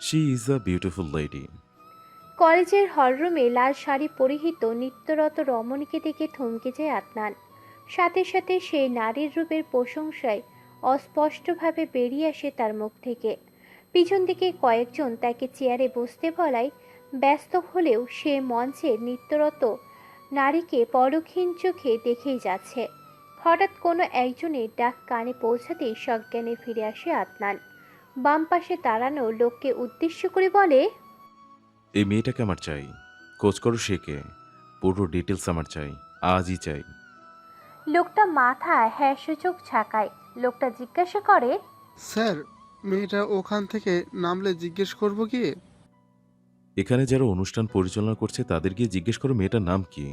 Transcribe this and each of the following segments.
She is a beautiful lady. কলেজের হলরুমে লাল শাড়ি পরিহিত নিত্যরত রমণীকে দেখে থমকে যায় আদনান। সাথে সাথে সেই নারীর রূপের প্রশংসায় অস্পষ্টভাবে বেরিয়ে আসে তার মুখ থেকে। পিছন দিকে কয়েকজন তাকে চেয়ারে বসতে বলায় ব্যস্ত হলেও সে মঞ্চে নৃত্যরত নারীকে পরক্ষীণ চোখে দেখেই যাচ্ছে। হঠাৎ কোনো একজনের ডাক কানে পৌঁছাতেই সজ্ঞানে ফিরে আসে আদনান। বাম পাশে দাঁড়ানো লোককে উদ্দেশ্য করে বলে, এই মেয়েটাকে আমার চাই। খোঁজ করো সে কে। পুরো ডিটেলস আমার চাই। আজই চাই। লোকটা মাথা হ্যাঁ সূচক ঝাঁকায়। লোকটা জিজ্ঞাসা করে, স্যার, মেয়েটা ওখান থেকে নামলে জিজ্ঞেস করব কি? এখানে যারা অনুষ্ঠান পরিচালনা করছে তাদের গিয়ে জিজ্ঞেস করো মেয়েটার নাম কি।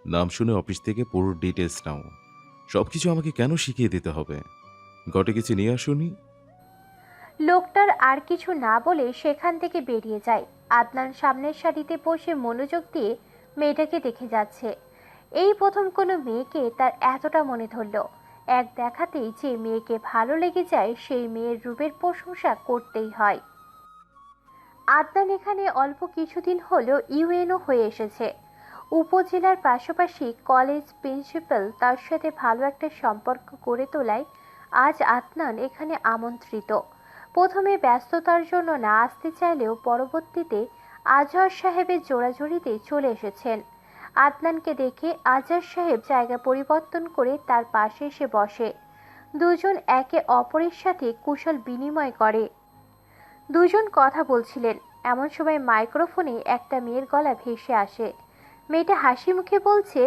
নাম শুনে অফিস থেকে পুরো ডিটেলস নাও। সবকিছু আমাকে কেন শিখিয়ে দিতে হবে? ঘটে কিছু নিয়ে আসুনি। লোকটার আর কিছু না বলে সেখান থেকে বেরিয়ে যায়। আদনান সামনের সারিতে বসে মনোযোগ দিয়ে মেয়েটাকে দেখে যাচ্ছে। এই প্রথম কোনো মেয়েকে তার এতটা মনে ধরল। এক দেখাতেই যে মেয়েকে ভালো লেগে যায় সেই মেয়ের রূপের প্রশংসা করতেই হয়। আদনান এখানে অল্প কিছুদিন হলো ইউএনও হয়ে এসেছে। উপজেলার পাশাপাশি কলেজ প্রিন্সিপাল তার সাথে ভালো একটা সম্পর্ক গড়ে তোলায় আজ আদনান এখানে আমন্ত্রিত। প্রথমে ব্যস্ততার জন্য না আসতে চাইলেও পরবর্তীতে আজহার সাহেবের জোড়াজুড়িতে চলে এসেছেন। আদনানকে দেখে আজহার সাহেব জায়গা পরিবর্তন করে তার পাশে এসে বসে। দুজন একে অপরের সাথে কুশল বিনিময় করে। দুজন কথা বলছিলেন, এমন সময় মাইক্রোফোনে একটা মেয়ের গলা ভেসে আসে। মেয়েটা হাসি মুখে বলছে।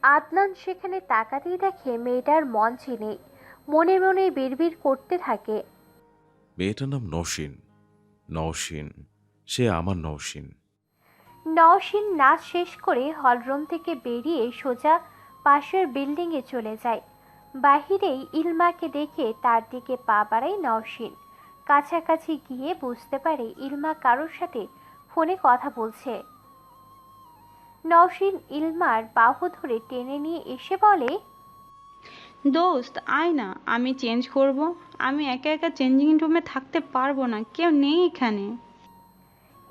আদনান সেখানে তাকাতেই দেখে মেয়েটার মঞ্চে নেই। মনে মনে বিড়বিড় করতে থাকে, মেয়েটার নাম নওশিন। নওশিন। সে আমার নওশিন। নওশিন নাচ শেষ করে হলরুম থেকে বেরিয়ে সোজা পাশের বিল্ডিংয়ে চলে যায়। বাহিরেই ইলমাকে দেখে তার দিকে পা বাড়ায় নওশিন। কাছাকাছি গিয়ে বুঝতে পারে ইলমা কারোর সাথে ফোনে কথা বলছে। নওশিন ইলমার বাহু ধরে টেনে নিয়ে এসে বলে, দোস্ত আয় না, আমি চেঞ্জ করব। আমি একা একা চেঞ্জিং রুমে থাকতে পারবো না, কেউ নেই এখানে।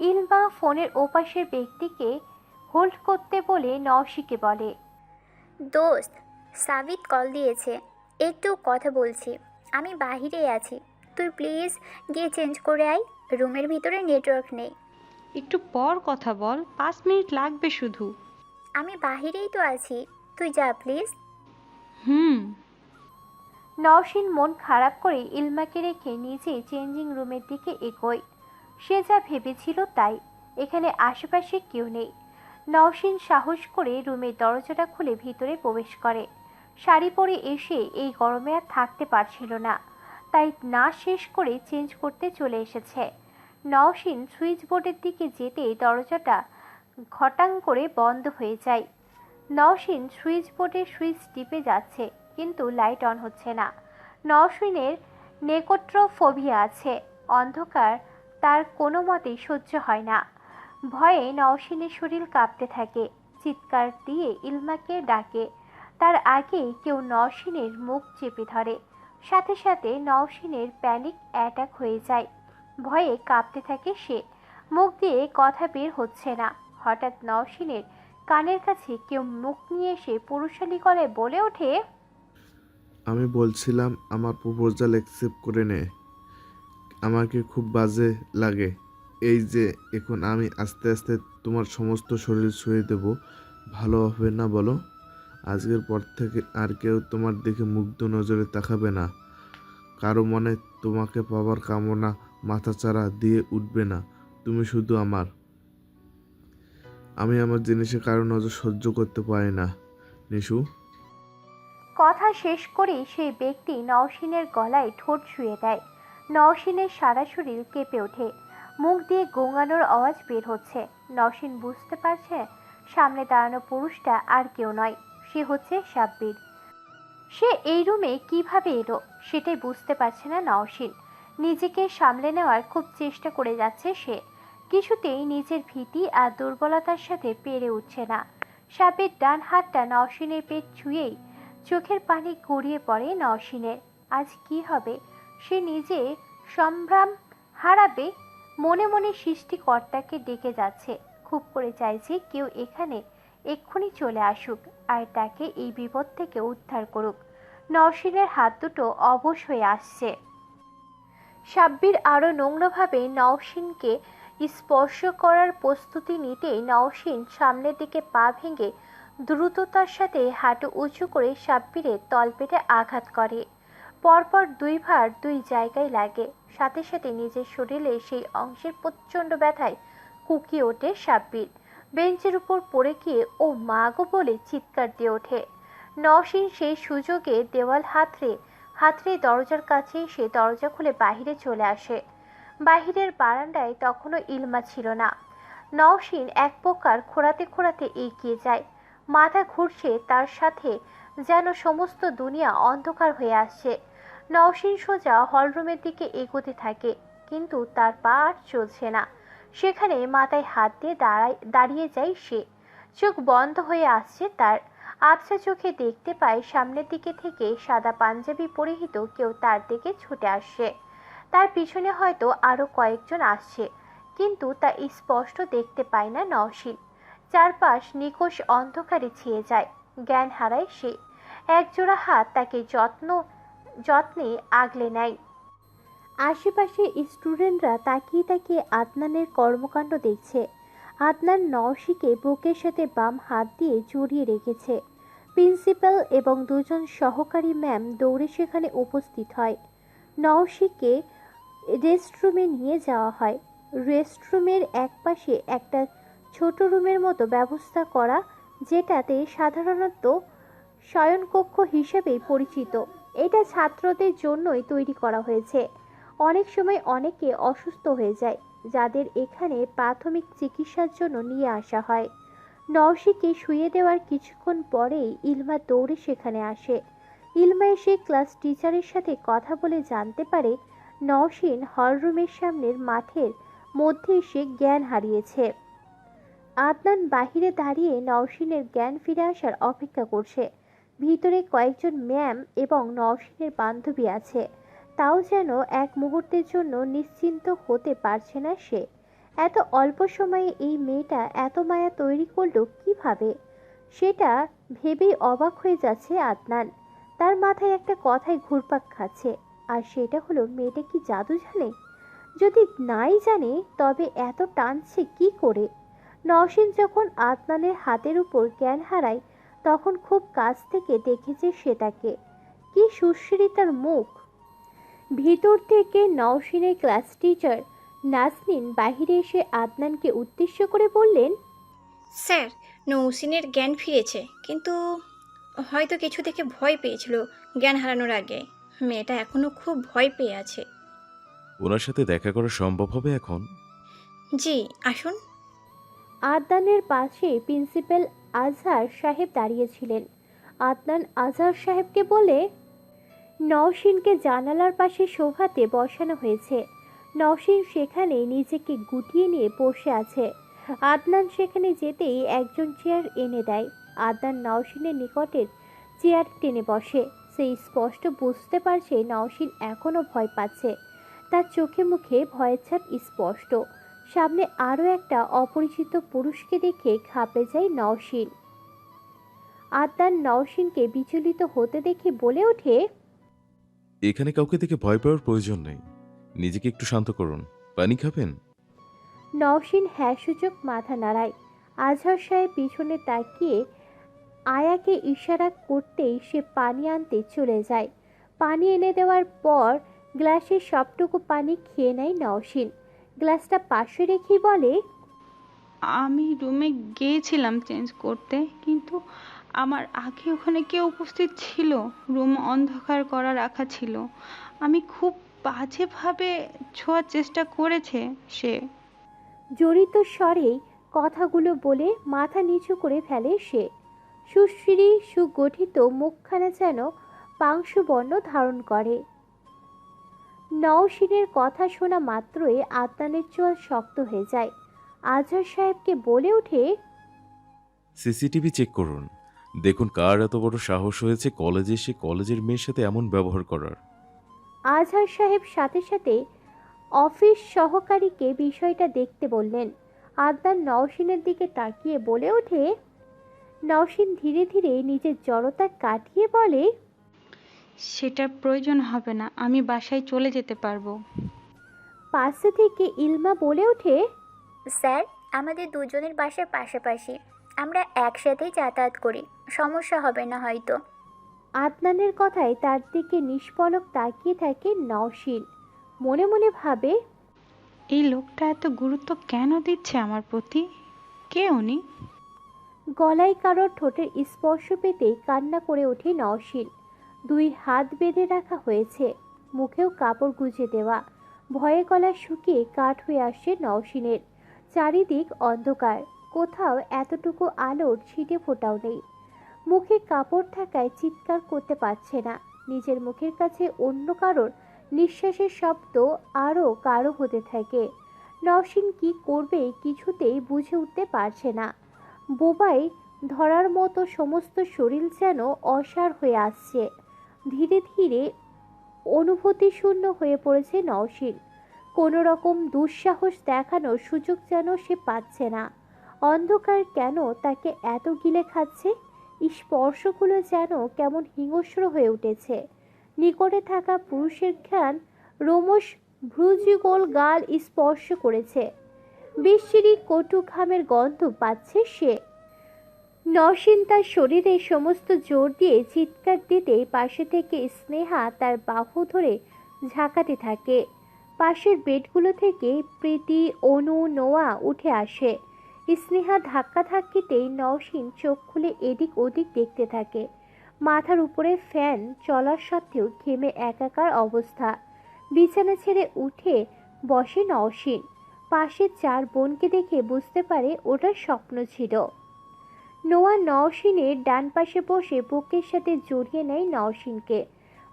ইলমা ফোনের ওপাশের ব্যক্তিকে হোল্ড করতে বলে নওশিকে বলে, দোস্ত, সাবিত কল দিয়েছে, একটু কথা বলছি। আমি বাহিরে আছি, তুই প্লিজ গিয়ে চেঞ্জ করে আয়। রুমের ভিতরে নেটওয়ার্ক নেই। একটু পর কথা বল, 5 মিনিট লাগবে শুধু। আমি বাহিরেই তো আছি, তুই যা প্লিজ। হুম। নওশিন মন খারাপ করে ইলমাকে রেখে নিজে চেঞ্জিং রুমের দিকে এগোয়। সে যা ভেবেছিল তাই, এখানে আশেপাশে কেউ নেই। নওশিন সাহস করে রুমের দরজাটা খুলে ভিতরে প্রবেশ করে। শাড়ি পরে এসে এই গরমে আর থাকতে পারছিল না, তাই না শেষ করে চেঞ্জ করতে চলে এসেছে। নওশিন সুইচ বোর্ডের দিকে যেতেই দরজাটা ঘটাং করে বন্ধ হয়ে যায়। নওশিন সুইচ বোর্ডের সুইচ টিপে যাচ্ছে, কিন্তু লাইট অন হচ্ছে না। নওশিনের নেকোট্রোফোবিয়া আছে। অন্ধকার তার কোনো মতেই সহ্য হয় না। ভয়ে নওশিনের শরীর কাঁপতে থাকে। চিৎকার দিয়ে ইলমাকে ডাকে, তার আগেই কেউ নওশিনের মুখ চেপে ধরে। সাথে সাথে নওশিনের প্যানিক অ্যাটাক হয়ে যায়। ভয়ে কাঁপতে থাকে সে। মুখ দিয়ে কথা বের হচ্ছে না। হঠাৎ নওশিনের কানের কাছে কেউ মুখ নিয়ে এসে পুরুষালী গলায় বলে ওঠে, আমি বলছিলাম আমার প্রপোজাল অ্যাকসেপ্ট করে নে। আমাকে খুব বাজে লাগে। এই যে এখন আমি আস্তে আস্তে তোমার সমস্ত শরীর ছুঁয়ে দেব, ভালো হবে না বলো? আজকের পর থেকে আর কেউ তোমার দিকে মুগ্ধ নজরে তাকাবে না। কারো মনে তোমাকে পাওয়ার কামনা মাথাচাড়া দিয়ে উঠবে না। তুমি শুধু আমার। আমি আমার জিনিসে কারো নজর সহ্য করতে পারি না, নিশু। কথা শেষ করেই সেই ব্যক্তি নওশিনের গলায় ঠোঁট ছুঁয়ে দেয়। নওশিনের সারা শরীর কেঁপে ওঠে। মুখ দিয়ে গোঙানোর আওয়াজ বের হচ্ছে। নওশিন বুঝতে পারছে সামনে দাঁড়ানো পুরুষটা আর কেউ নয়, সে হচ্ছে সাব্বির। সে এই রুমে কিভাবে এলো সেটাই বুঝতে পারছে না নওশিন। নিজেকে সামলে নেওয়ার খুব চেষ্টা করে যাচ্ছে সে। কিছুতেই নিজের ভীতি আর দুর্বলতার সাথে পেরে উঠছে না। সাপের ডান হাতটা নওশিনের পেট ছুঁয়েই চোখের পানি গড়িয়ে পড়ে নওশিনের। আজ কি হবে? সে নিজে সম্ভ্রম হারাবে মনে মনে সৃষ্টিকর্তাকে ডেকে যাচ্ছে, খুব করে চাইছে কেউ এখানে এক্ষুনি চলে আসুক আর তাকে এই বিপদ থেকে উদ্ধার করুক। নওশিনের হাত দুটো অবশ হয়ে আসছে। সাব্বির আরও নোংরাভাবে নওশিনকে স্পর্শ করার প্রস্তুতি নিতেই নওশিন সামনের দিকে পা ভেঙে দ্রুততার সাথে হাঁটু উঁচু করে সাব্বিরের তলপেটে আঘাত করে। পরপর দুইবার দুই জায়গায় লাগে, সাথে সাথে নিজের শরীরে সেই অংশের প্রচণ্ড ব্যথায় কুকিয়ে ওঠে সাব্বির। বেঞ্চের উপর পড়ে গিয়ে ও মা গো বলে চিৎকার দিয়ে ওঠে। নওশিন সেই সুযোগে দেওয়াল হাতড়ে দরজার কাছে এসে দরজা খুলে বাহিরে চলে আসে। বাহিরের বারান্দায় তখনও ইলমা ছিল না। নওশিন এক প্রকার খোঁড়াতে খোঁড়াতে এগিয়ে যায়। মাথা ঘুরছে, তার সাথে যেন সমস্ত দুনিয়া অন্ধকার হয়ে আসছে। নওশিন সোজা হলরুমের দিকে এগোতে থাকে, কিন্তু তার পা আর চলছে না। সেখানে মাথায় হাত দিয়ে দাঁড়িয়ে যায় সে। চোখ বন্ধ হয়ে আসছে তার। আবছা চোখে দেখতে পায় সামনের দিকে থেকে সাদা পাঞ্জাবি পরিহিত কেউ তার দিকে ছুটে আসছে। তার পিছনে হয়তো আরো কয়েকজন আসছে, কিন্তু তা স্পষ্ট দেখতে পায় না নওশিন। চারপাশ নিকষ অন্ধকারে ছেয়ে যায়, জ্ঞান হারায় সে। একজোড়া হাত তাকে যত্নে আগলে নেয়। আশেপাশে স্টুডেন্টরা তাকিয়ে তাকিয়ে আদনানের কর্মকাণ্ড দেখছে। আদনান নওশিকে বুকের সাথে বাম হাত দিয়ে জড়িয়ে রেখেছে। প্রিন্সিপাল এবং দুজন সহকারী ম্যাম দৌড়ে সেখানে উপস্থিত হয়। নওশিকে রেস্টরুমে নিয়ে যাওয়া হয়। রেস্টরুমের একপাশে একটা ছোট রুমের মতো ব্যবস্থা করা, যেটাতে সাধারণত শয়নকক্ষ হিসেবেই পরিচিত। এটা ছাত্রদের জন্যই তৈরি করা হয়েছে। অনেক সময় অনেকে অসুস্থ হয়ে যায়, যাদের এখানে প্রাথমিক চিকিৎসার জন্য নিয়ে আসা হয়। নওশিকে শুয়ে দেওয়ার কিছুক্ষণ পরেই ইলমা দৌড়ে সেখানে আসে। ইলমা এসে ক্লাস টিচারের সাথে কথা বলে জানতে পারে নওশিন হলরুমের সামনের মাঠের মধ্যে এসে জ্ঞান হারিয়েছে। আদনান বাহিরে দাঁড়িয়ে নওশিনের জ্ঞান ফিরে আসার অপেক্ষা করছে। ভিতরে কয়েকজন ম্যাম এবং নওশিনের বান্ধবী আছে, তাও যেন এক মুহূর্তের জন্য নিশ্চিন্ত হতে পারছে না সে। এত অল্প সময়ে এই মেয়েটা এত মায়া তৈরি করলো কিভাবে, সেটা ভেবেই অবাক হয়ে যাচ্ছে আদনান। তার মাথায় একটা কথাই ঘুরপাক খাচ্ছে, আর সেটা হলো মেয়েটা কি জাদু জানে? যদি নাই জানে তবে এত টানছে কি করে? নওশিন যখন আদনানের হাতের উপর জ্ঞান হারায় তখন খুব কাছ থেকে দেখেছে সেটাকে। কি সুশ্রী তার মুখ! ভিতর থেকে নওশিনের ক্লাস টিচার নাজনীন বাহিরে এসে আদনানকে উদ্দেশ্য করে বললেন, স্যার, নৌসিনের জ্ঞান ফিরেছে, কিন্তু হয়তো কিছু থেকে ভয় পেয়েছিল জ্ঞান হারানোর আগে। মেয়েটা এখনো খুব ভয় পেয়ে আছে। ওনার সাথে দেখা করা সম্ভব হবে এখন? জি, আসুন। আদনানের পাশে প্রিন্সিপাল আজহার সাহেব দাঁড়িয়েছিলেন। আদনান আজহার সাহেবকে বলে, নওশিনকে জানালার পাশে সোফাতে বসানো হয়েছে। নওশিন সেখানে নিজেকে গুটিয়ে নিয়ে বসে আছে। আদনান সেখানে যেতেই একজন চেয়ার এনে দেয়। আদনান নওশিনের নিকটের চেয়ার টেনে বসে। সে স্পষ্ট বুঝতে পারছে নওশিন এখনও ভয় পাচ্ছে। তার চোখে মুখে ভয়ের ছাপ স্পষ্ট। সামনে আরও একটা অপরিচিত পুরুষকে দেখে ঘাবড়ে যায় নওশিন। আদনান নওশিনকে বিচলিত হতে দেখে বলে ওঠে, এখানে কাউকে দেখে ভয় পাওয়ার প্রয়োজন নেই, নিজেকে একটু শান্ত করুন। পানি খাবেন? নওশিন হ্যাঁ সূচক মাথা নাড়ায়। আজহার সাহেব পিছনে তাকিয়ে আয়াকে ইশারা করতেই সে পানি আনতে চলে যায়। পানি এনে দেওয়ার পর গ্লাসের সবটুকু পানি খেয়ে নেয় নওশিন। গ্লাসটা পাশে রেখেই বলে, আমি রুমে গিয়েছিলাম চেঞ্জ করতে, কিন্তু আমার আগে ওখানে কেউ উপস্থিত ছিল। রুম অন্ধকার করা রাখা ছিল। আমি খুব বাজেভাবে ছোঁয়ার চেষ্টা করেছে সে। জড়িত স্বরেই কথাগুলো বলে মাথা নিচু করে ফেলে সে। সুশ্রী সুগঠিত মুখখানা যেন পাংশুবর্ণ ধারণ করে। নওশিনের কথা শোনা মাত্রই আদনানের চোয়াল শক্ত হয়ে যায়। আজহার সাহেবকে বলে ওঠে, সিসিটিভি চেক করুন, দেখুন কার এত বড় সাহস হয়েছে কলেজে এসে কলেজের মেয়ের সাথে এমন ব্যবহার করার। আজহার সাহেব সাথে সাথে অফিস সহকারীকে বিষয়টা দেখতে বললেন। আদনান নওশিনের দিকে তাকিয়ে বলে ওঠে। নওশিন ধীরে ধীরে নিজের জড়তা কাটিয়ে বলে, সেটার প্রয়োজন হবে না, আমি বাসায় চলে যেতে পারবো। পাশে থেকে ইলমা বলে ওঠে। স্যার, আমাদের দুজনের বাসা পাশাপাশি, আমরা একসাথেই যাতায়াত করি, সমস্যা হবে না হয়তো। আদনানের কথায় তার দিকে নিষ্পলক তাকিয়ে থাকে নওশিন। মনে মনে ভাবে, এই লোকটা এত গুরুত্ব কেন দিচ্ছে আমার প্রতি? কে উনি? গলায় কারোর ঠোঁটের স্পর্শ পেতেই কান্না করে ওঠে নওশিন। দুই হাত বেঁধে রাখা হয়েছে, মুখেও কাপড় গুজে দেওয়া। ভয়ে গলা শুকিয়ে কাঠ হয়ে আসছে নওশিনের। চারিদিক অন্ধকার, কোথাও এতটুকু আলোর ছিটে ফোটাও নেই। মুখে কাপড় থাকায় চিৎকার করতে পারছে না। নিজের মুখের কাছে অন্য কারোর নিঃশ্বাসের শব্দ আরও কারো হতে থাকে। নওশিন কি করবে কিছুতেই বুঝে উঠতে পারছে না। বোবাই ধরার মতো সমস্ত শরীর যেন অসাড় হয়ে আসছে। ধীরে ধীরে অনুভূতি শূন্য হয়ে পড়েছে নওশিন। কোনো রকম দুঃসাহস দেখানোর সুযোগ যেন সে পাচ্ছে না। অন্ধকার কেন তাকে এত গিলে খাচ্ছে? স্পর্শগুলো যেন কেমন হিংস্র হয়ে উঠেছে। নিকটে থাকা পুরুষের ঘ্রাণ রোমশ ভ্রুযুগল গাল স্পর্শ করেছে। বিশ্রী কটু ঘামের গন্ধ পাচ্ছে সে। নওশিন তার শরীরে সমস্ত জোর দিয়ে চিৎকার দিতেই পাশে থেকে স্নেহা তার বাহু ধরে ঝাঁকাতে থাকে। পাশের বেডগুলো থেকে প্রীতি, অনু, নোয়া উঠে আসে। স্নেহা ধাক্কা ধাক্কিতেই নওশিন চোখ খুলে এদিক ওদিক দেখতে থাকে। মাথার উপরে ফ্যান চলার সত্ত্বেও ঘেমে একাকার অবস্থা। বিছানা ছেড়ে উঠে বসে নওশিন। পাশের চার বোনকে দেখে বুঝতে পারে ওটা স্বপ্ন ছিল। নোয়া নওশিনের ডান পাশে বসে বুকের সাথে জড়িয়ে নেয় নওশিনকে।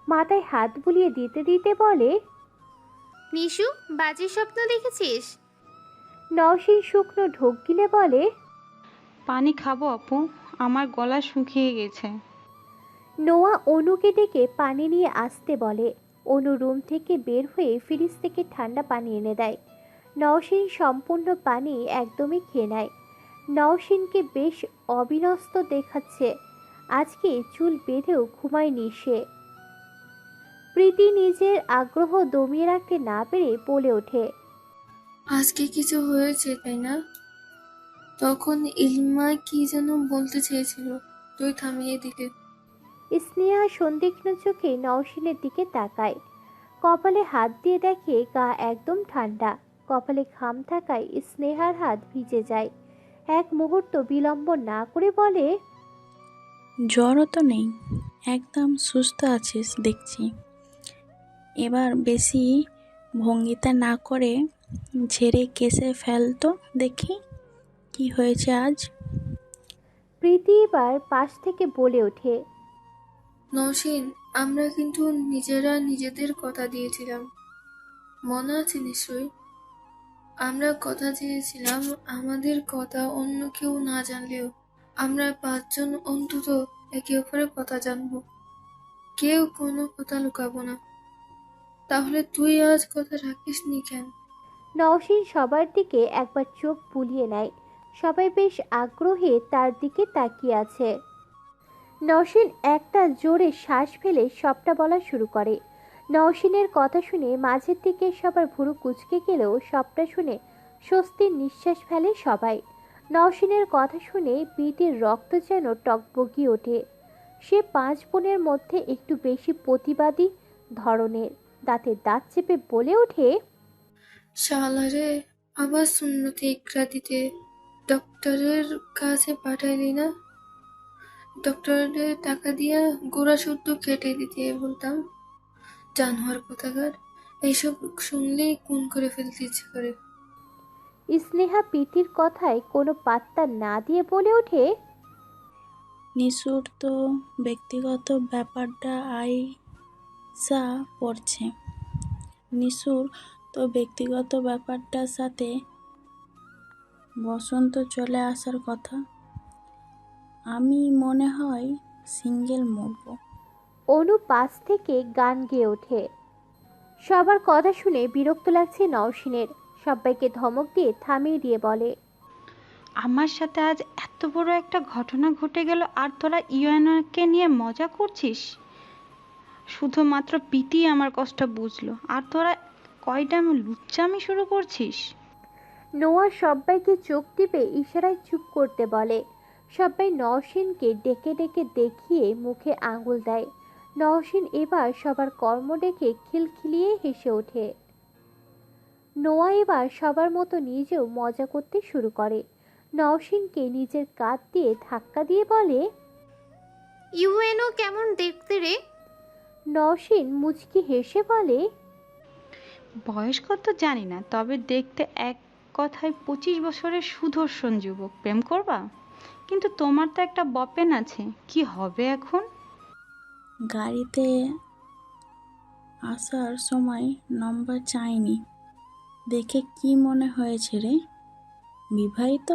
মাথায় হাত বুলিয়ে দিতে দিতে বলে, নিশু, বাজে স্বপ্ন দেখেছিস? নওশিন শুকনো ঢোক গিলে বলে, পানি খাবো আপু, আমার গলা শুকিয়ে গেছে। নোয়া অনুকে ডেকে পানি নিয়ে আসতে বলে। অনু রুম থেকে বের হয়ে ফ্রিজ থেকে ঠান্ডা পানি এনে দেয়। নওশিন সম্পূর্ণ পানি একদমই খেয়ে নেয়। নওশিনকে বেশ অবিন্যস্ত দেখাচ্ছে। আজকে চুল বেঁধেও ঘুমায়নি সে। প্রীতি নিজের আগ্রহ দমিয়ে রাখতে না পেরে বলে ওঠে, আজকে কিছু হয়েছে তাই না? তখন ইলমা কি যেন বলতে চেয়েছিল, তুই থামিয়ে দিলে। স্নেহা সন্দিগ্ধ চোখে নওশিনের দিকে তাকায়। কপালে হাত দিয়ে দেখে গা একদম ঠান্ডা। কপালে ঘাম থাকায় স্নেহার হাত ভিজে যায়। এক মুহূর্ত বিলম্ব না করে বলে, জ্বরও তো নেই, একদম সুস্থ আছিস দেখছি। এবার বেশি ভঙ্গিতা না করে ঝেড়ে কেসে ফেল তো দেখি কি হয়েছে আজ। প্রীতি এবার পাশ থেকে বলে ওঠে, নওশিন, আমরা কিন্তু নিজেরা নিজেদের কথা দিয়েছিলাম, মনে আছে নিশ্চয়ই? আমরা কথা দিয়েছিলাম আমাদের কথা অন্য কেউ না জানলেও আমরা পাঁচজন অন্তত একে অপরের কথা জানবো, কেউ কোনো কথা লুকাবো না। তাহলে তুই আজ কথা রাখিসনি কেন? নওশিন সবার দিকে একবার চোখ বুলিয়ে নেয়। সবাই বেশ আগ্রহে তার দিকে তাকিয়ে আছে। নওশিন একটা জোরে শ্বাস ফেলে সবটা বলা শুরু করে। নওশিনের কথা শুনে মাঝের দিকে সবার ভুরু কুঁচকে গেলেও সবটা শুনে স্বস্তির নিঃশ্বাস ফেলে সবাই। নওশিনের কথা শুনে পিঠের রক্ত যেন টকবগিয়ে ওঠে। সে পাঁচ বোনের মধ্যে একটু বেশি প্রতিবাদী ধরনের। দাঁতে দাঁত চেপে বলে ওঠে, শালারে, আবার সুন্নতে ইকরা দিতে ডক্টরের কাছে পাঠাইলি না? ডক্টরের টাকা দিয়া গোড়া শুদ্ধ কেটে দিতে বলতাম। জানোয়ার কোথাকার, এইসব শুনলেই খুন করে ফেলতে ইচ্ছে করে। স্নেহা পিতির কথায় কোনো পাত্তা না দিয়ে বলে ওঠে, নিশুর তো ব্যক্তিগত ব্যাপারটা আইসা পড়ছে। নিশুর তো ব্যক্তিগত ব্যাপারটার সাথে বসন্ত চলে আসার কথা। আমি মনে হয় সিঙ্গেল মরবো। অনু পাশ থেকে গান গেয়ে ওঠে। সবার কথা শুনে বিরক্ত লাগছে নওশিনের। সবাইকে ধমক দিয়ে থামিয়ে দিয়ে বলে, আমার সাথে আজ এত বড় একটা ঘটনা ঘটে গেল আর তোরা ইউএনকে নিয়ে মজা করছিস। শুধুমাত্র পিটি আমার কষ্ট বুঝলো আর তোরা কয়টা লুচ্চামি শুরু করছিস। নোয়া সবাইকে চোখ টিপে ইশারায় চুপ করতে বলে। সবাই নওশিনকে ডেকে ডেকে দেখিয়ে মুখে আঙুল দেয়। নওশিন এবার সবার কর্ম দেখে খিলখিলিয়ে হেসে ওঠে। নোয়া এবার সবার মতো নিজেও মজা করতে শুরু করে। নওশিনকে নিজের কাঁধ দিয়ে ধাক্কা দিয়ে বলে, ইউএনও কেমন দেখতে রে? নওশিন মুচকি হেসে বলে, বয়স কত জানি না, তবে দেখতে এক কথায় 25 বছরের সুদর্শন যুবক। প্রেম করবা? কিন্তু তোমার তো একটা বপেন আছে, কি হবে এখন? গাড়িতে আসার সময় নম্বর চাইনি, দেখে কি মনে হয়েছে রে? বিবাহিত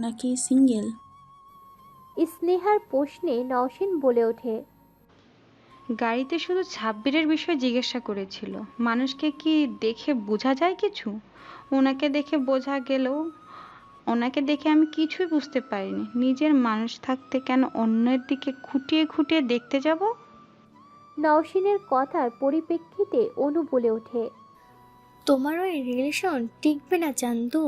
নাকি সিঙ্গেল? স্নেহার প্রশ্নে নওশিন বলে ওঠে, গাড়িতে শুধু ছাব্বিরের বিষয়ে জিজ্ঞাসা করেছিল। মানুষকে কি দেখে বোঝা যায় কিছু? ওনাকে দেখে বোঝা গেলেও ওনাকে দেখে আমি কিছুই বুঝতে পারিনি। নিজের মানুষ থাকতে কেন অন্যের দিকে খুঁটিয়ে খুঁটিয়ে দেখতে যাব? নওশিনের কথার পরিপ্রেক্ষিতে অনু বলে ওঠে, তোমার ওই রিলেশন টিকবে না চান্দু।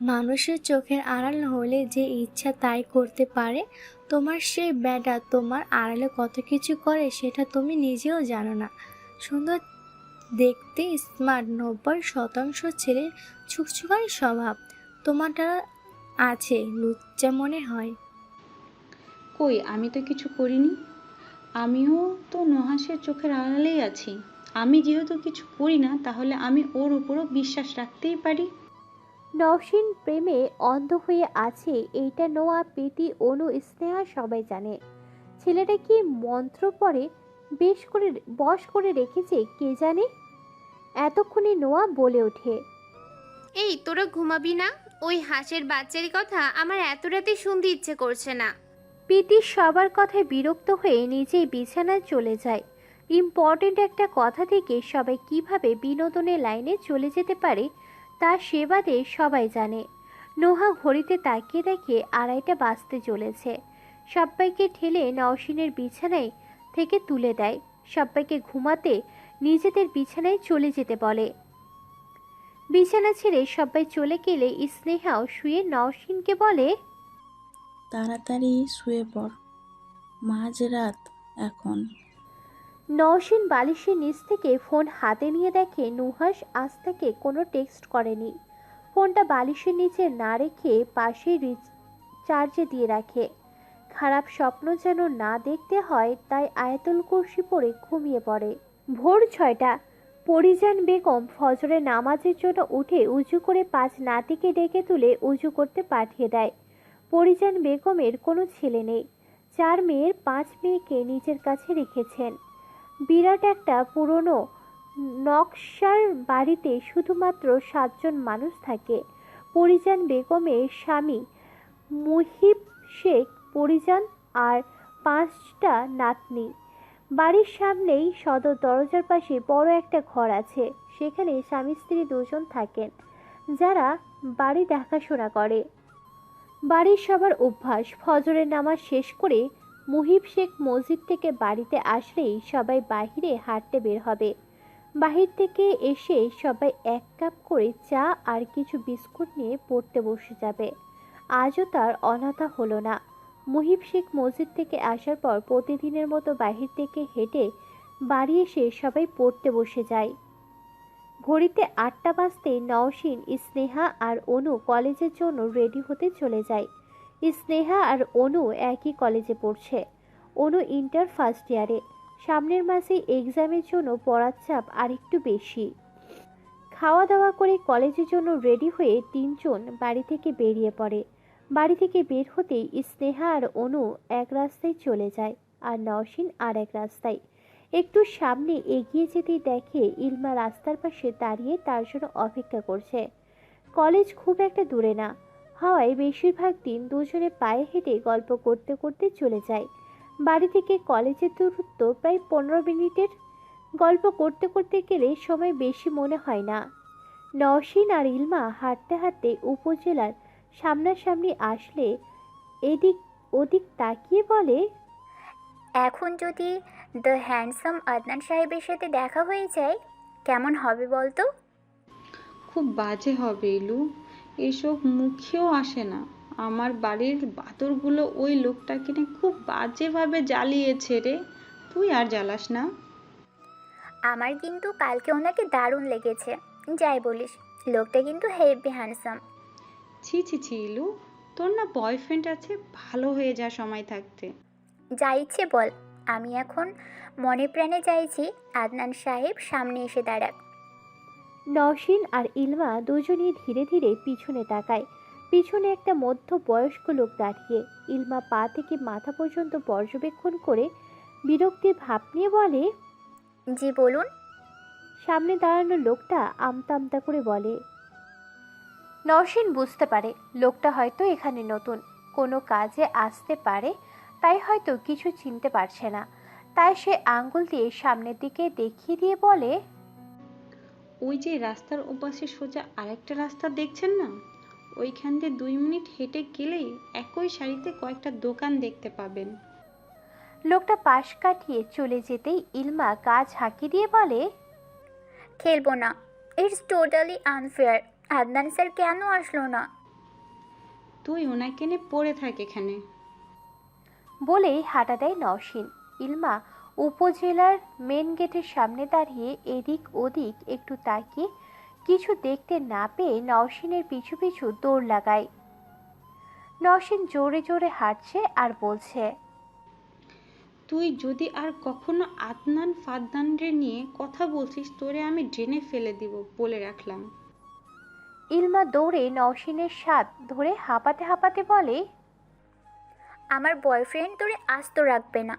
মানুষের চোখের আড়াল হলে যে ইচ্ছা তাই করতে পারে। তোমার সেই ব্যাটা তোমার আড়ালে কত কিছু করে সেটা তুমি নিজেও জানো না। সুন্দর দেখতে, স্মার্ট, 90% ছেলে ছুকছুকারি স্বভাব। তোমারটা আছে লুচ্চা মনে হয়। কই, আমি তো কিছু করিনি। আমিও তো নুহাসের চোখের আড়ালেই আছি। আমি যেহেতু কিছু করি না, তাহলে আমি ওর উপরও বিশ্বাস রাখতেই পারি। নওশিন প্রেমে অন্ধ হয়ে আছে এইটা নোয়া, প্রীতি, অনু, স্নেহা সবাই জানে। ছেলেটা কি মন্ত্র পড়ে বেশ করে বশ করে রেখেছে কে জানে। এতক্ষণে নোয়া বলে ওঠে, এই তোরা ঘুমাবি না? ওই হাঁসের বাচ্চার কথা আমার এত রাতে শুনতে ইচ্ছে করছে না। প্রীতি সবার কথায় বিরক্ত হয়ে নিজেই বিছানায় চলে যায়। ইম্পর্টেন্ট একটা কথা থেকে সবাই কিভাবে বিনোদনের লাইনে চলে যেতে পারে তা সেবাদে সবাই জানে। নোহা ঘড়িতে তাকিয়ে দেখে 2:30 বাজতে চলেছে। সবাইকে ঠেলে নওশিনের বিছানায় থেকে তুলে দেয়। সবাইকে ঘুমাতে নিজেদের বিছানায় চলে যেতে বলে। বিছানা ছেড়ে সবাই চলে গেলে স্নেহাও শুয়ে নওশিনকে বলে, তাড়াতাড়ি শুয়ে পড়, মাঝরাত এখন। নওশিন বালিশের নিচ থেকে ফোন হাতে নিয়ে দেখে নুহাস আজ থেকে কোনো টেক্সট করেনি। ফোনটা বালিশের নিচে না রেখে পাশে চার্জে দিয়ে রাখে। খারাপ স্বপ্ন যেন না দেখতে হয় তাই আয়াতুল কুরসি পড়ে ঘুমিয়ে পড়ে। ভোর 6টা। পরিজান বেগম ফজরের নামাজের জন্য উঠে উজু করে 5 নাতিকে ডেকে তুলে উজু করতে পাঠিয়ে দেয়। পরিজান বেগমের কোনো ছেলে নেই। 4 মেয়ের 5 মেয়েকে নিজের কাছে রেখেছেন। বিরাট একটা পুরনো নকশার বাড়িতে শুধুমাত্র 7 জন মানুষ থাকে। পরিজান বেগমের স্বামী মুহিব শেখ পরিজান আর 5টা নাতনি। বাড়ির সামনেই সদর দরজার পাশে বড় একটা ঘর আছে। সেখানে স্বামী স্ত্রী 2 জন থাকেন যারা বাড়ি দেখাশোনা করে। বাড়ির সবার অভ্যাস ফজরের নামাজ শেষ করে মুহিব শেখ মসজিদ থেকে বাড়িতে আসলেই সবাই বাহিরে হাঁটতে বের হবে। বাহির থেকে এসে সবাই 1 কাপ করে চা আর কিছু বিস্কুট নিয়ে পড়তে বসে যাবে। আজও তার অনাথা হলো না। মুহিব শেখ মসজিদ থেকে আসার পর প্রতিদিনের মতো বাহির থেকে হেঁটে বাড়ি এসে সবাই পড়তে বসে যায়। ঘড়িতে 8টা বাজতে নওশিন, স্নেহা আর অনু কলেজের জন্য রেডি হতে চলে যায়। স্নেহা আর অনু একই কলেজে পড়ছে। অনু ইন্টার ফার্স্ট ইয়ারে। সামনের মাসে এক্সামের জন্য পড়ার চাপ আরেকটু বেশি। খাওয়া দাওয়া করে কলেজের জন্য রেডি হয়ে 3 জন বাড়ি থেকে বেরিয়ে পড়ে। বাড়ি থেকে বের হতেই স্নেহা আর অনু এক রাস্তায় চলে যায় আর নওশিন আর এক রাস্তায়। একটু সামনে এগিয়ে যেতেই দেখে ইলমা রাস্তার পাশে দাঁড়িয়ে তার জন্য অপেক্ষা করছে। কলেজ খুব একটা দূরে না হওয়ায় বেশিরভাগ দিন দুজনে পায়ে হেঁটে গল্প করতে করতে চলে যায়। বাড়ি থেকে কলেজের দূরত্ব প্রায় 15 মিনিটের। গল্প করতে করতে গেলে সময় বেশি মনে হয় না। নওশীন আর ইলমা হাঁটতে হাঁটতে উপজেলার সামনাসামনি আসলে এদিক ওদিক তাকিয়ে বলে, এখন যদি দ্য হ্যান্ডসাম আদনান সাহেবের সাথে দেখা হয়ে যায় কেমন হবে বলতো? খুব বাজে হবে ইলু, এসব মুখেও আসে না। আমার বাড়ির বাদরগুলো ওই লোকটাকে নিয়ে খুব বাজেভাবে জ্বালিয়েছে রে, তুই আর জ্বালাস না। আমার কিন্তু কালকে ওনাকে দারুণ লেগেছে, যাই বলিস, লোকটা কিন্তু হেভি হ্যান্ডসাম। ছি ছি ছি ইলু, তোর না বয়ফ্রেন্ড আছে, ভালো হয়ে যা সময় থাকতে। যা ইচ্ছে বল, আমি এখন মনে প্রাণে চাইছি আদনান সাহেব সামনে এসে দাঁড়াক। নওশীন আর ইলমা দুজনেই ধীরে ধীরে পিছনে তাকায়। পিছনে একটা মধ্যবয়স্ক লোক দাঁড়িয়ে। ইলমা পা থেকে মাথা পর্যন্ত পর্যবেক্ষণ করে বিরক্তির ভাব নিয়ে বলে, জি বলুন। সামনে দাঁড়ানো লোকটা আমতা আমতা করে বলে। নওশীন বুঝতে পারে লোকটা হয়তো এখানে নতুন, কোনো কাজে আসতে পারে, তাই হয়তো কিছু চিনতে পারছে না। তাই সে আঙ্গুল দিয়ে সামনের দিকে দেখিয়ে দিয়ে বলে, ওই যে রাস্তার ওপাশে সোজা আরেকটা রাস্তা দেখছেন না, ওইখান দিয়ে 2 মিনিট হেঁটে গেলেই একই সারিতে কয়েকটা দোকান দেখতে পাবেন। লোকটা পাশ কাটিয়ে চলে যেতেই ইলমা গা ঝাঁকি দিয়ে বলে, খেলবো না, it's totally unfair. Adnan sir কেন আসলো না? তুই ওনাকে নিয়ে পড়ে থাক এখানে। বলেই হাঁটা দেয় নওশীন। ইলমা উপজেলার মেন গেটের সামনে দাঁড়িয়ে এদিক ওদিক একটু তাকিয়ে কিছু দেখতে না পেয়ে নওশীনের পিছু পিছু দৌড় লাগায়। নওশীন জোরে জোরে হাঁটছে আর বলছে, তুই যদি আর কখনো আদনান ফাদনানরে নিয়ে কথা বলছিস, তোরে আমি ড্রেনে ফেলে দিব, বলে রাখলাম। ইলমা দৌড়ে নওশীনের সাথ ধরে হাঁপাতে হাঁপাতে বলে, আমার বয়ফ্রেন্ড তোরে আস্ত রাখবে না।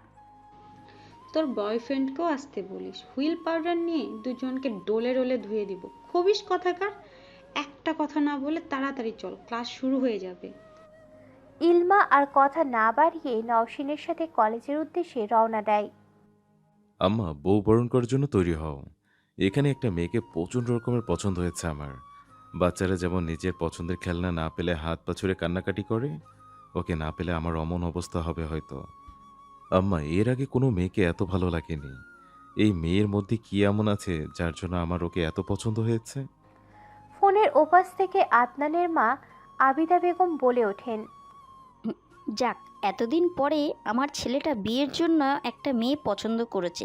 তোর বয়ফ্রেন্ডকেও আসতে বলিস, হুইল পাউডার নিয়ে দুজনকে ডোলে রোলে ধুয়ে দিব। খবিস কথাকার, একটা কথা না বলে তাড়াতাড়ি চল, ক্লাস শুরু হয়ে যাবে। ইলমা আর কথা না বাড়িয়ে নওশীনের সাথে কলেজের উদ্দেশ্যে রওনা দেয়। আম্মা, বউ বরণ করার জন্য তৈরি হও। এখানে একটা মেয়েকে প্রচুর রকমের পছন্দ হয়েছে আমার। বাচ্চারা যেমন নিজের পছন্দের খেলনা না পেলে হাত পা ছুঁড়ে কান্নাকাটি করে, ওকে না পেলে আমার অমন অবস্থা হবে হয়তো। আম্মা, এর আগে কোনো মেয়েকে এত ভালো লাগেনি। এই মেয়ের মধ্যে কি এমন আছে যার জন্য আমার ওকে এত পছন্দ হয়েছে? ফোনের ওপাশ থেকে আদনানের মা আবিদা বেগম বলে ওঠেন, যাক, এতদিন পরে আমার ছেলেটা বিয়ের জন্য একটা মেয়ে পছন্দ করেছে,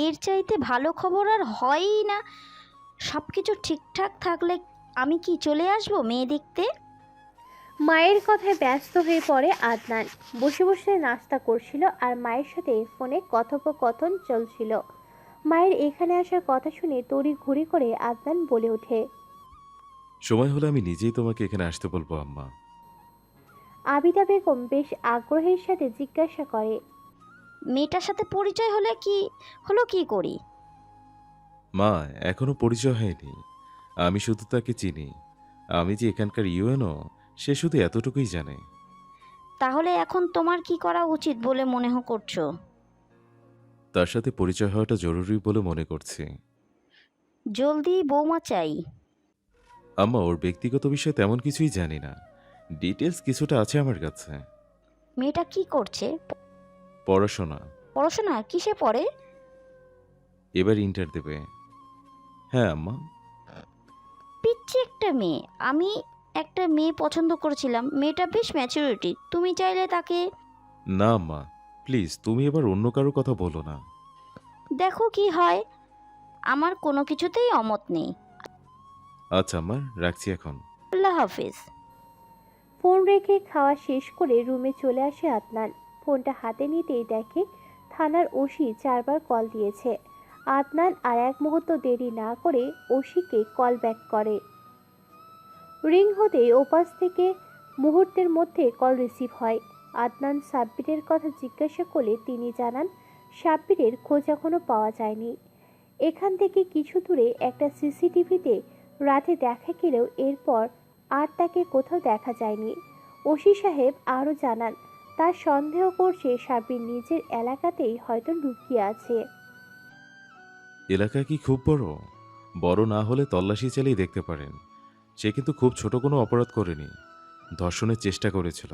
এর চাইতে ভালো খবর আর হয়ই না। সব কিছু ঠিকঠাক থাকলে আমি কি চলে আসবো মেয়ে দেখতে? মায়ের কথায় ব্যস্ত হয়ে পড়ে আদনান। বসে বসে নাস্তা করছিল আর মায়ের সাথে ফোনে কথোপকথন চলছিল। মায়ের এখানে আসার কথা শুনে তড়ি ঘুরি করে আদনান বলে ওঠে, সময় হলে আমি নিজেই তোমাকে এখানে আসতে বলবো আম্মা। আবিদা বেগম বেশ আগ্রহের সাথে জিজ্ঞাসা করে, মেয়েটার সাথে পরিচয় হলো কি করি? মা, এখনো পরিচয় হয়নি। আমি শুধু তাকে চিনি। আমি যে এখানকার ইউএনও, সে শুধু এতটুকুই জানে। তাহলে এখন তোমার কি করা উচিত বলে মনে করছো? তার সাথে পরিচয় হওয়াটা জরুরি বলে মনে করছি। জলদি বৌমা চাই। আম্মা, ওর ব্যক্তিগত বিষয়ে তেমন কিছুই জানি না। ডিটেলস কিছুটা আছে আমার কাছে। মেয়েটা কি করছে? পড়াশোনা। পড়াশোনা কিসে পড়ে? এবার ইন্টার দেবে। হ্যাঁ আম্মা। পিচ্ছি একটা মেয়ে। আমি একটা মেয়ে পছন্দ করেছিলাম, মেয়েটা বেশ ম্যাচুরিটি, তুমি চাইলে তাকে। না আম্মা, প্লিজ তুমি এবার অন্য কারো কথা বলো না। দেখো কি হয়, আমার কোনো কিছুতেই অমত নেই। আচ্ছা আম্মা, রাখছি এখন। আল্লাহ হাফিজ। ফোন রেখে খাওয়া শেষ করে রুমে চলে আসে আদনান। ফোনটা হাতে নিতেই দেখে থানার ওসি 4 বার কল দিয়েছে। আদনান আর এক মুহূর্ত দেরি না করে ওসিকে কল ব্যাক করে। রিং হতেই ওপাশ থেকে মুহূর্তের মধ্যে কল রিসিভ হয়। আদনান সাব্বিরের কথা জিজ্ঞাসা করলে তিনি জানান সাব্বিরের খোঁজ এখনো পাওয়া যায়নি। এখান থেকে কিছু দূরে একটা সিসিটিভিতে রাতে দেখা গেলেও এরপর আর তাকে কোথাও দেখা যায়নি। ওসি সাহেব আরও জানান তার সন্দেহ করছে সাব্বির নিজের এলাকাতেই হয়তো লুকিয়ে আছে। এলাকা কি খুব বড়? বড় না হলে তল্লাশি চালিয়ে দেখতে পারেন। সে কিন্তু খুব ছোট কোনো অপরাধ করেনি, ধর্ষণের চেষ্টা করেছিল।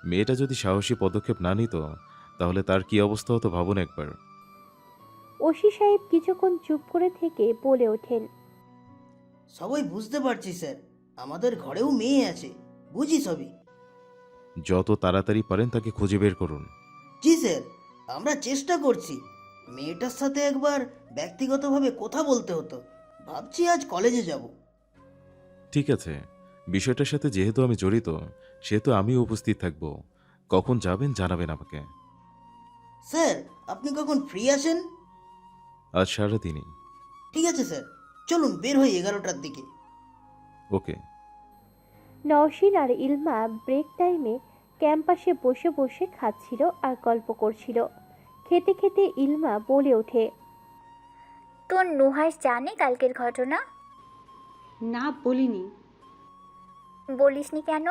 মেয়েটা যদি সাহসী পদক্ষেপ না নিত তাহলে তার কি অবস্থা হতো ভাবুন একবার। ওসি সাহেব কিছুক্ষণ চুপ করে থেকে বলে ওঠেন, সবাই বুঝতে পারছি স্যার, আমাদের ঘরেও মেয়ে আছে, বুঝি সবই। যত তাড়াতাড়ি পারেন তাকে খুঁজে বের করুন। জি স্যার, আমরা চেষ্টা করছি। মেয়েটার সাথে একবার ব্যক্তিগতভাবে কথা বলতে হতো, ভাবছি আজ কলেজে যাব। ঠিক আছে, বিষয়টার সাথে যেহেতু আমি জড়িত সেহেতু আমিও উপস্থিত থাকব। কখন যাবেন জানাবেন আমাকে। স্যার, আপনি কখন ফ্রি আছেন? আজ সারাদিনই। ঠিক আছে স্যার, চলুন বের হই 11টার দিকে। ওকে। নওশীন আর ইলমা ব্রেক টাইমে ক্যাম্পাসে বসে বসে খাচ্ছিল আর গল্প করছিল। খেতে খেতে ইলমা বলে ওঠে, তোর নুহাস জানে কালকের ঘটনা? না, বলিনি। বলিসনি কেন?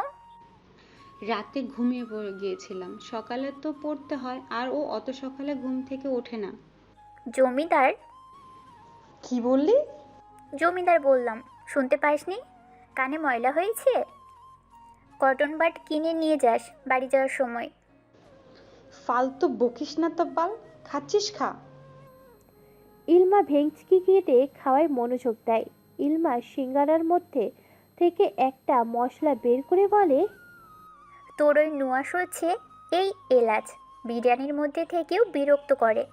রাতে ঘুমিয়ে পড়ে গিয়েছিলাম, সকালে তো পড়তে হয়, আর ও অত সকালে ঘুম থেকে ওঠে না। জমিদার? কি বললি? জমিদার বললাম, শুনতে পাসনি? কানে ময়লা হয়েছে? কটন বাড কিনে নিয়ে যাস বাড়ি যাওয়ার সময়। ফালতু বকিস না তো বাল, খাচ্ছিস খা। ইলমা ভেঙচকি কেটে খাওয়ায় মনোযোগ দেয়। ইলমা সিঙ্গারার মধ্যে থেকে একটা মশলা বের করে বলে, তোর ওই নুয়াশ হচ্ছে এই এলাচ বিরিয়ানির মধ্যে থেকেও বিরক্ত করে,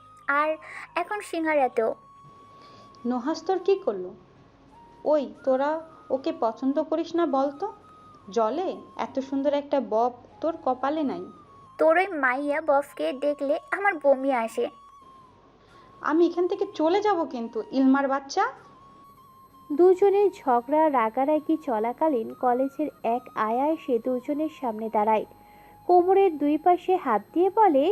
আর এখন সিঙ্গারাতেও। নহাস তোর কি করলো? ওই তোরা ওকে পছন্দ করিস না বলতো? জলে এত সুন্দর একটা বব তোর কপালে নাই। তোর ওই মাইয়া বফকে দেখলে আমার বমি আসে। আমি এখান থেকে চলে যাব কিন্তু, ইলমার বাচ্চা। দুজনের ঝগড়া রাগারাগি চলাকালীন কলেজের এক আয়া এসে দুজনের সামনে দাঁড়ায়। কোমরের দুই পাশে হাত দিয়ে বলে,